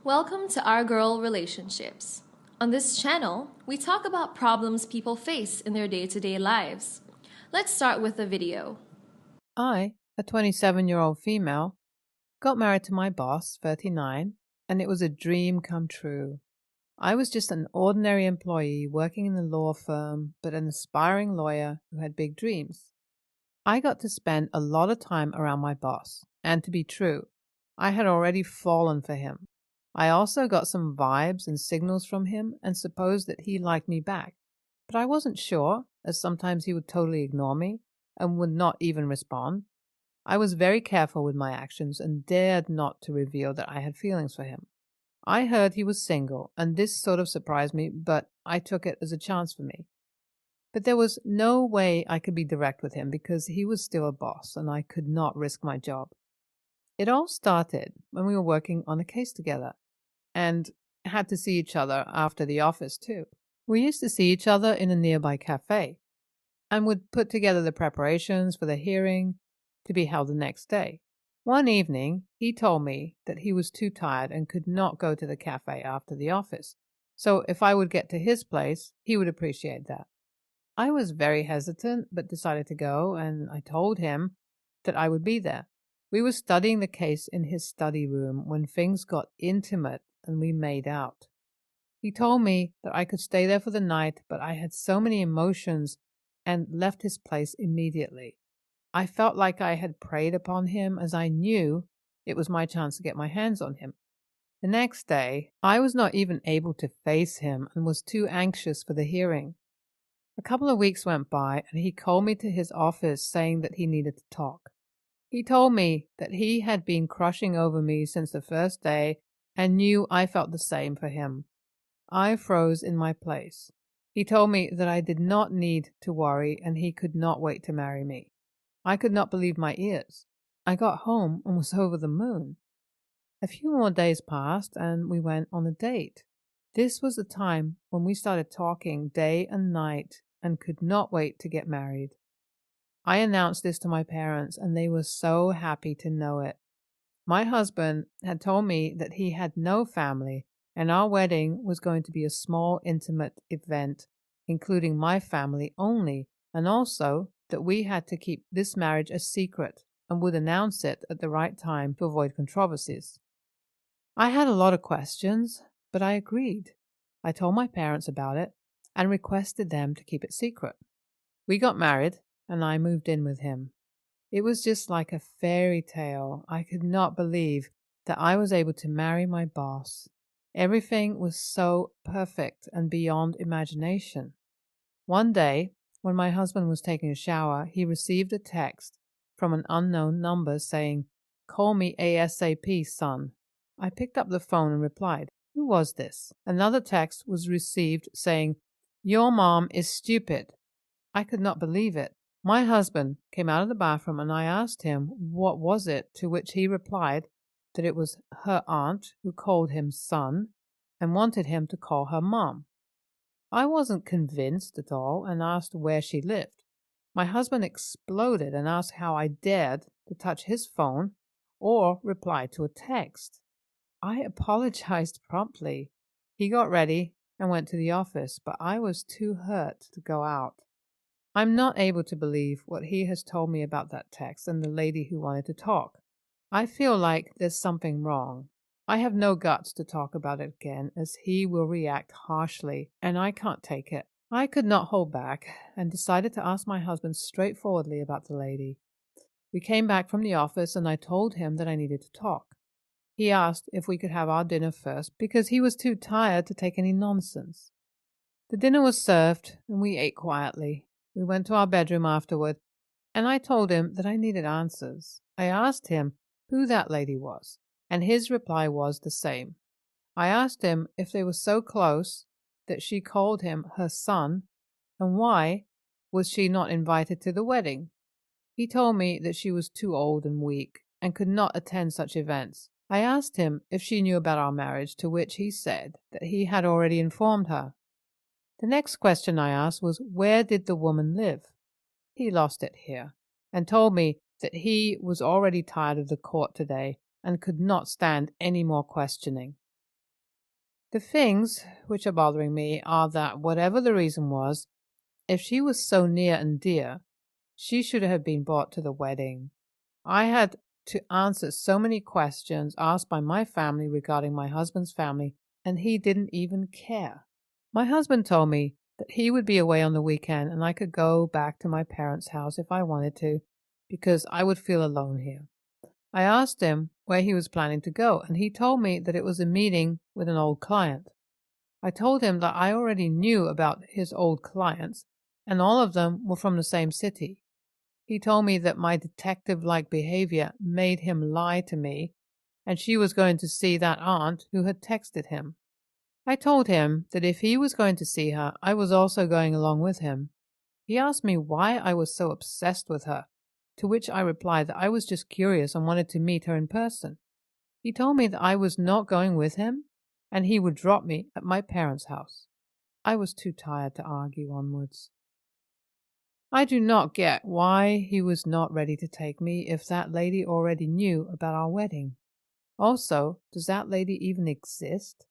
Welcome to Our Girl Relationships. On this channel, we talk about problems people face in their day-to-day lives. Let's start with a video. I, a 27-year-old female, got married to my boss, 39, and it was a dream come true. I was just an ordinary employee working in a law firm, but an aspiring lawyer who had big dreams. I got to spend a lot of time around my boss, and to be true, I had already fallen for him. I also got some vibes and signals from him and supposed that he liked me back, but I wasn't sure, as sometimes he would totally ignore me and would not even respond. I was very careful with my actions and dared not to reveal that I had feelings for him. I heard he was single, and this sort of surprised me, but I took it as a chance for me. But there was no way I could be direct with him because he was still a boss and I could not risk my job. It all started when we were working on a case together and had to see each other after the office too. We used to see each other in a nearby cafe and would put together the preparations for the hearing to be held the next day. One evening, he told me that he was too tired and could not go to the cafe after the office, so if I would get to his place, he would appreciate that. I was very hesitant, but decided to go, and I told him that I would be there. We were studying the case in his study room when things got intimate and we made out. He told me that I could stay there for the night, but I had so many emotions and left his place immediately. I felt like I had preyed upon him as I knew it was my chance to get my hands on him. The next day, I was not even able to face him and was too anxious for the hearing. A couple of weeks went by and he called me to his office saying that he needed to talk. He told me that he had been crushing over me since the first day and knew I felt the same for him. I froze in my place. He told me that I did not need to worry and he could not wait to marry me. I could not believe my ears. I got home and was over the moon. A few more days passed and we went on a date. This was the time when we started talking day and night and could not wait to get married. I announced this to my parents and they were so happy to know it. My husband had told me that he had no family and our wedding was going to be a small, intimate event, including my family only, and also that we had to keep this marriage a secret and would announce it at the right time to avoid controversies. I had a lot of questions, but I agreed. I told my parents about it and requested them to keep it secret. We got married and I moved in with him. It was just like a fairy tale. I could not believe that I was able to marry my boss. Everything was so perfect and beyond imagination. One day, when my husband was taking a shower, he received a text from an unknown number saying, "Call me ASAP, son." I picked up the phone and replied, "Who was this?" Another text was received saying, "Your mom is stupid." I could not believe it. My husband came out of the bathroom and I asked him what was it, to which he replied that it was her aunt who called him son and wanted him to call her mom. I wasn't convinced at all and asked where she lived. My husband exploded and asked how I dared to touch his phone or reply to a text. I apologized promptly. He got ready and went to the office, but I was too hurt to go out. I'm not able to believe what he has told me about that text and the lady who wanted to talk. I feel like there's something wrong. I have no guts to talk about it again, as he will react harshly, and I can't take it. I could not hold back and decided to ask my husband straightforwardly about the lady. We came back from the office and I told him that I needed to talk. He asked if we could have our dinner first because he was too tired to take any nonsense. The dinner was served and we ate quietly. We went to our bedroom afterward, and I told him that I needed answers. I asked him who that lady was, and his reply was the same. I asked him if they were so close that she called him her son, and why was she not invited to the wedding. He told me that she was too old and weak, and could not attend such events. I asked him if she knew about our marriage, to which he said that he had already informed her. The next question I asked was, where did the woman live? He lost it here and told me that he was already tired of the court today and could not stand any more questioning. The things which are bothering me are that whatever the reason was, if she was so near and dear, she should have been brought to the wedding. I had to answer so many questions asked by my family regarding my husband's family, and he didn't even care. My husband told me that he would be away on the weekend and I could go back to my parents' house if I wanted to, because I would feel alone here. I asked him where he was planning to go, and he told me that it was a meeting with an old client. I told him that I already knew about his old clients, and all of them were from the same city. He told me that my detective-like behavior made him lie to me, and she was going to see that aunt who had texted him. I told him that if he was going to see her, I was also going along with him. He asked me why I was so obsessed with her, to which I replied that I was just curious and wanted to meet her in person. He told me that I was not going with him, and he would drop me at my parents' house. I was too tired to argue onwards. I do not get why he was not ready to take me if that lady already knew about our wedding. Also, does that lady even exist?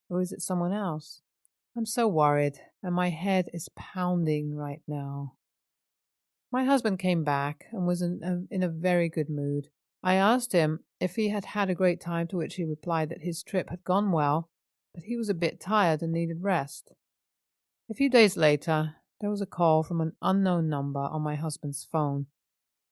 Or is it someone else? I'm so worried, and my head is pounding right now. My husband came back and was in a very good mood. I asked him if he had had a great time, to which he replied that his trip had gone well, but he was a bit tired and needed rest. A few days later, there was a call from an unknown number on my husband's phone,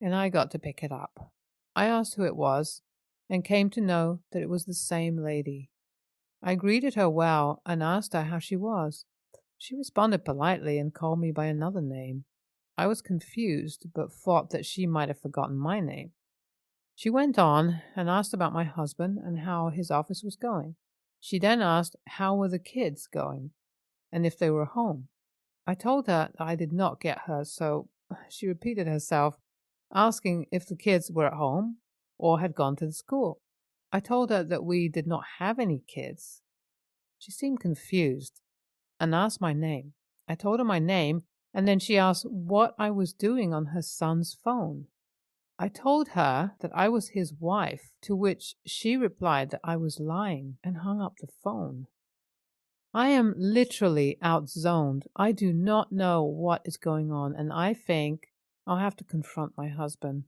and I got to pick it up. I asked who it was, and came to know that it was the same lady. I greeted her well and asked her how she was. She responded politely and called me by another name. I was confused, but thought that she might have forgotten my name. She went on and asked about my husband and how his office was going. She then asked how were the kids going, and if they were home. I told her that I did not get her, so she repeated herself, asking if the kids were at home or had gone to the school. I told her that we did not have any kids. She seemed confused and asked my name. I told her my name, and then she asked what I was doing on her son's phone. I told her that I was his wife, to which she replied that I was lying and hung up the phone. I am literally outzoned. I do not know what is going on, and I think I'll have to confront my husband.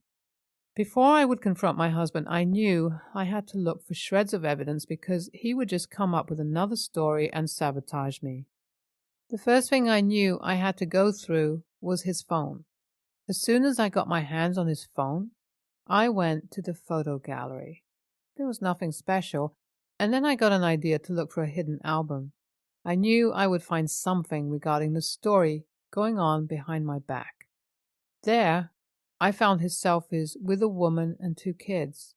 Before I would confront my husband, I knew I had to look for shreds of evidence because he would just come up with another story and sabotage me. The first thing I knew I had to go through was his phone. As soon as I got my hands on his phone, I went to the photo gallery. There was nothing special, and then I got an idea to look for a hidden album. I knew I would find something regarding the story going on behind my back. There, I found his selfies with a woman and 2 kids.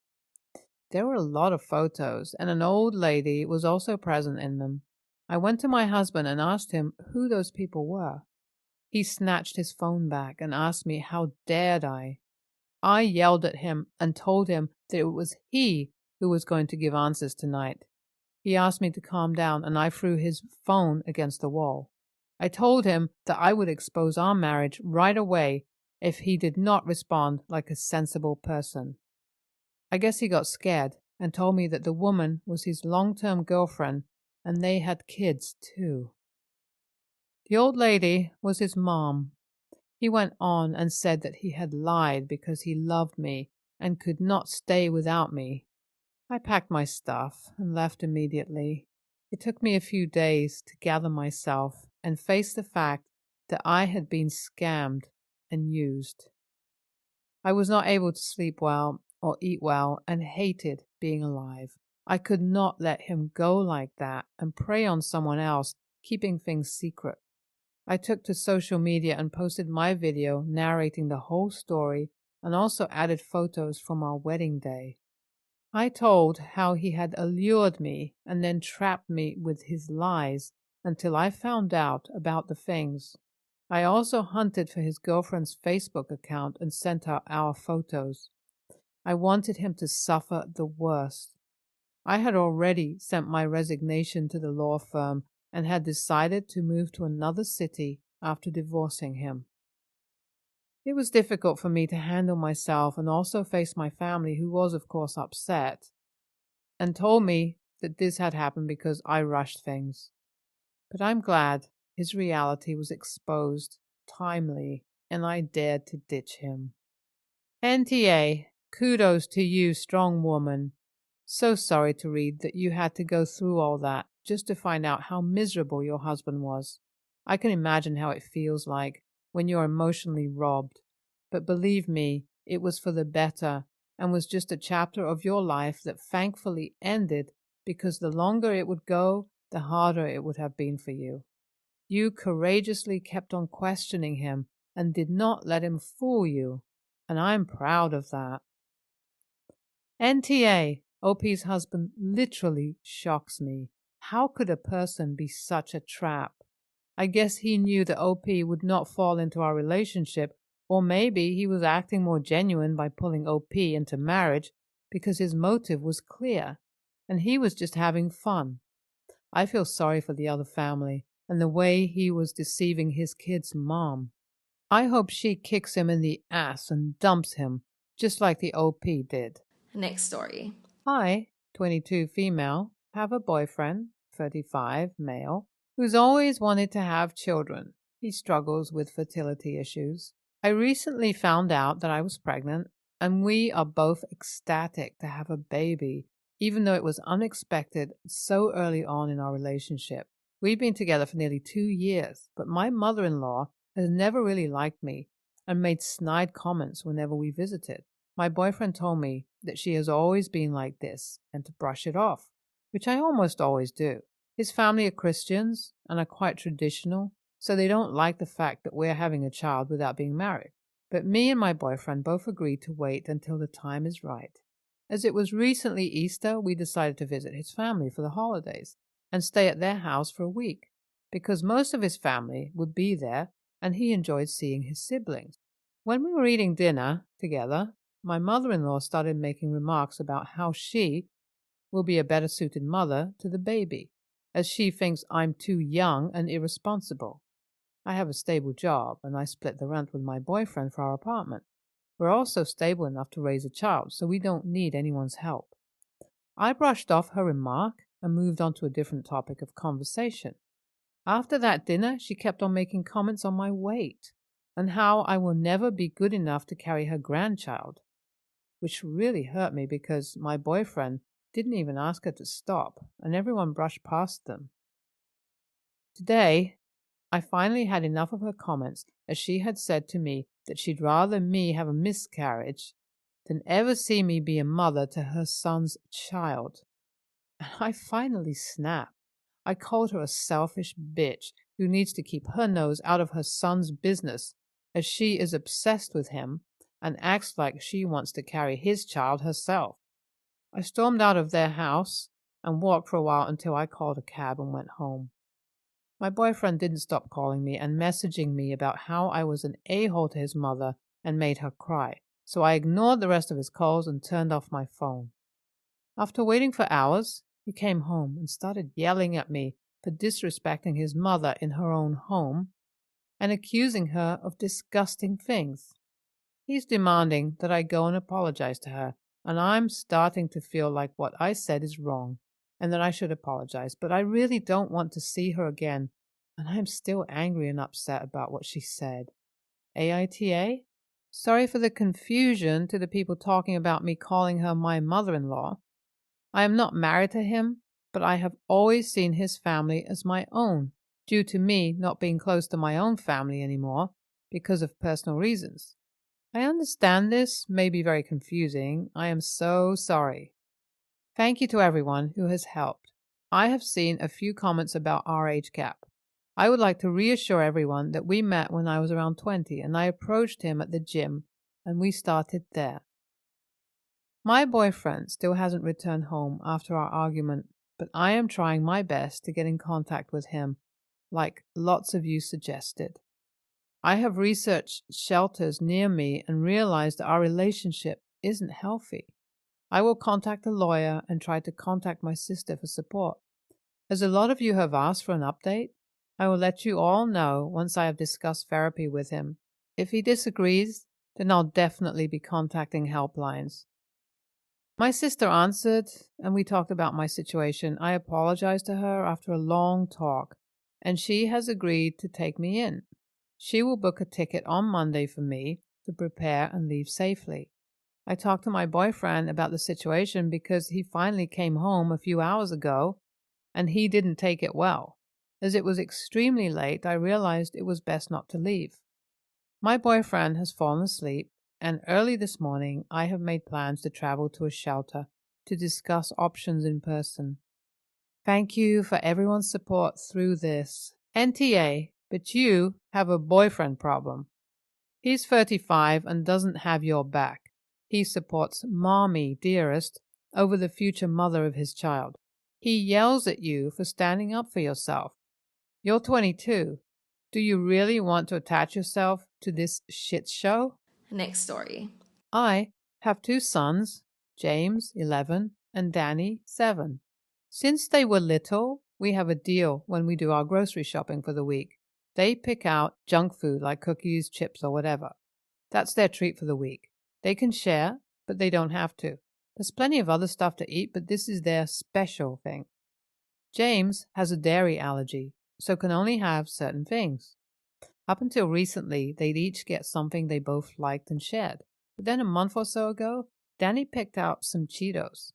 There were a lot of photos, and an old lady was also present in them. I went to my husband and asked him who those people were. He snatched his phone back and asked me how dared I. I yelled at him and told him that it was he who was going to give answers tonight. He asked me to calm down, and I threw his phone against the wall. I told him that I would expose our marriage right away if he did not respond like a sensible person. I guess he got scared and told me that the woman was his long-term girlfriend and they had kids too. The old lady was his mom. He went on and said that he had lied because he loved me and could not stay without me. I packed my stuff and left immediately. It took me a few days to gather myself and face the fact that I had been scammed and used. I was not able to sleep well or eat well and hated being alive. I could not let him go like that and prey on someone else, keeping things secret. I took to social media and posted my video narrating the whole story and also added photos from our wedding day. I told how he had allured me and then trapped me with his lies until I found out about the things. I also hunted for his girlfriend's Facebook account and sent her our photos. I wanted him to suffer the worst. I had already sent my resignation to the law firm and had decided to move to another city after divorcing him. It was difficult for me to handle myself and also face my family, who was, of course, upset and told me that this had happened because I rushed things. But I'm glad his reality was exposed timely and I dared to ditch him. NTA, kudos to you, strong woman. So sorry to read that you had to go through all that just to find out how miserable your husband was. I can imagine how it feels like when you're emotionally robbed. But believe me, it was for the better and was just a chapter of your life that thankfully ended, because the longer it would go, the harder it would have been for you. You courageously kept on questioning him and did not let him fool you, and I'm proud of that. NTA, OP's husband literally shocks me. How could a person be such a trap? I guess he knew that OP would not fall into our relationship, or maybe he was acting more genuine by pulling OP into marriage because his motive was clear, and he was just having fun. I feel sorry for the other family and the way he was deceiving his kid's mom. I hope she kicks him in the ass and dumps him, just like the OP did. Next story. I, 22 female, have a boyfriend, 35 male, who's always wanted to have children. He struggles with fertility issues. I recently found out that I was pregnant, and we are both ecstatic to have a baby, even though it was unexpected so early on in our relationship. We've been together for nearly 2 years, but my mother-in-law has never really liked me and made snide comments whenever we visited. My boyfriend told me that she has always been like this and to brush it off, which I almost always do. His family are Christians and are quite traditional, so they don't like the fact that we're having a child without being married. But me and my boyfriend both agreed to wait until the time is right. As it was recently Easter, we decided to visit his family for the holidays and stay at their house for a week, because most of his family would be there and he enjoyed seeing his siblings. When we were eating dinner together, my mother-in-law started making remarks about how she will be a better suited mother to the baby, as she thinks I'm too young and irresponsible. I have a stable job, and I split the rent with my boyfriend for our apartment. We're also stable enough to raise a child, so we don't need anyone's help. I brushed off her remark and moved on to a different topic of conversation. After that dinner, she kept on making comments on my weight and how I will never be good enough to carry her grandchild, which really hurt me because my boyfriend didn't even ask her to stop, and everyone brushed past them. Today, I finally had enough of her comments, as she had said to me that she'd rather me have a miscarriage than ever see me be a mother to her son's child. And I finally snapped. I called her a selfish bitch who needs to keep her nose out of her son's business, as she is obsessed with him and acts like she wants to carry his child herself. I stormed out of their house and walked for a while until I called a cab and went home. My boyfriend didn't stop calling me and messaging me about how I was an a-hole to his mother and made her cry, so I ignored the rest of his calls and turned off my phone. After waiting for hours, he came home and started yelling at me for disrespecting his mother in her own home and accusing her of disgusting things. He's demanding that I go and apologize to her, and I'm starting to feel like what I said is wrong and that I should apologize, but I really don't want to see her again, and I'm still angry and upset about what she said. AITA? Sorry for the confusion to the people talking about me calling her my mother-in-law. I am not married to him, but I have always seen his family as my own, due to me not being close to my own family anymore because of personal reasons. I understand this may be very confusing. I am so sorry. Thank you to everyone who has helped. I have seen a few comments about our age gap. I would like to reassure everyone that we met when I was around 20 and I approached him at the gym and we started there. My boyfriend still hasn't returned home after our argument, but I am trying my best to get in contact with him, like lots of you suggested. I have researched shelters near me and realized that our relationship isn't healthy. I will contact a lawyer and try to contact my sister for support. As a lot of you have asked for an update, I will let you all know once I have discussed therapy with him If he disagrees, then I'll definitely be contacting helplines. My sister answered, and we talked about my situation. I apologized to her after a long talk, and she has agreed to take me in. She will book a ticket on Monday for me to prepare and leave safely. I talked to my boyfriend about the situation because he finally came home a few hours ago, and he didn't take it well. As it was extremely late, I realized it was best not to leave. My boyfriend has fallen asleep, and early this morning I have made plans to travel to a shelter to discuss options in person. Thank you for everyone's support through this. NTA, but you have a boyfriend problem. He's 35 and doesn't have your back. He supports Mommy Dearest over the future mother of his child. He yells at you for standing up for yourself. You're 22. Do you really want to attach yourself to this shit show? Next story. I have 2 sons, James, 11, and Danny, 7. Since they were little, we have a deal when we do our grocery shopping for the week. They pick out junk food like cookies, chips, or whatever. That's their treat for the week. They can share, but they don't have to. There's plenty of other stuff to eat, but this is their special thing. James has a dairy allergy, so can only have certain things. Up until recently, they'd each get something they both liked and shared. But then a month or so ago, Danny picked out some Cheetos.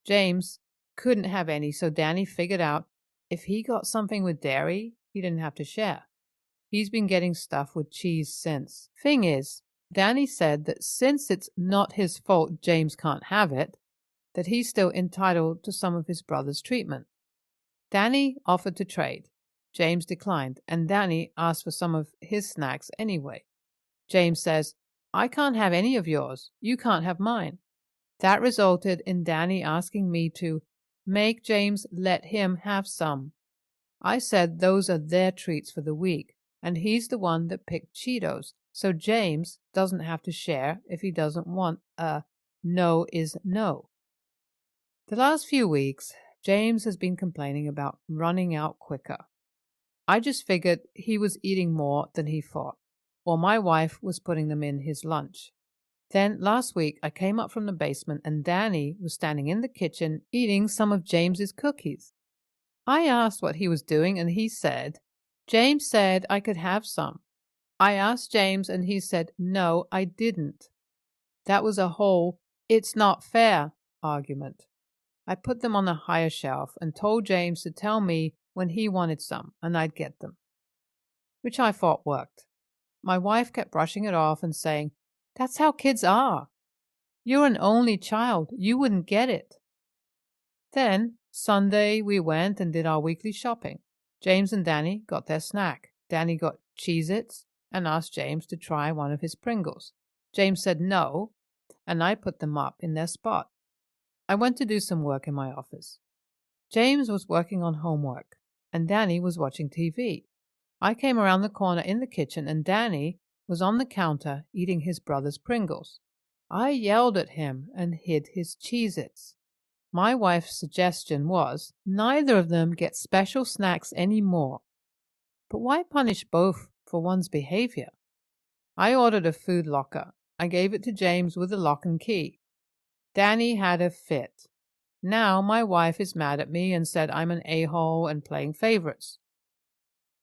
James couldn't have any, so Danny figured out if he got something with dairy, he didn't have to share. He's been getting stuff with cheese since. Thing is, Danny said that since it's not his fault James can't have it, that he's still entitled to some of his brother's treatment. Danny offered to trade. James declined, and Danny asked for some of his snacks anyway. James says, I can't have any of yours. You can't have mine. That resulted in Danny asking me to make James let him have some. I said those are their treats for the week, and he's the one that picked Cheetos, so James doesn't have to share if he doesn't want a no is no. The last few weeks, James has been complaining about running out quicker. I just figured he was eating more than he thought, or my wife was putting them in his lunch. Then last week I came up from the basement and Danny was standing in the kitchen eating some of James's cookies. I asked what he was doing and he said, James said I could have some. I asked James and he said, no, I didn't. That was a whole it's not fair argument. I put them on a higher shelf and told James to tell me when he wanted some and I'd get them, which I thought worked. My wife kept brushing it off and saying, that's how kids are. You're an only child. You wouldn't get it. Then, Sunday, we went and did our weekly shopping. James and Danny got their snack. Danny got Cheez-Its and asked James to try one of his Pringles. James said no, and I put them up in their spot. I went to do some work in my office. James was working on homework, and Danny was watching TV. I came around the corner in the kitchen, and Danny was on the counter eating his brother's Pringles. I yelled at him and hid his Cheez-Its. My wife's suggestion was neither of them get special snacks anymore. But why punish both for one's behavior? I ordered a food locker. I gave it to James with a lock and key. Danny had a fit. Now my wife is mad at me and said I'm an a-hole and playing favorites.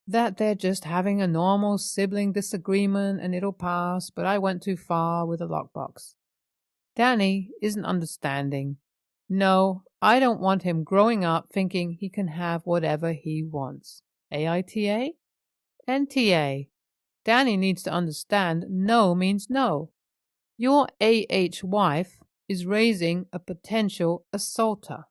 That they're just having a normal sibling disagreement and it'll pass, but I went too far with a lockbox. Danny isn't understanding. No, I don't want him growing up thinking he can have whatever he wants. AITA? NTA. Danny needs to understand no means no. Your AH wife is raising a potential assaulter.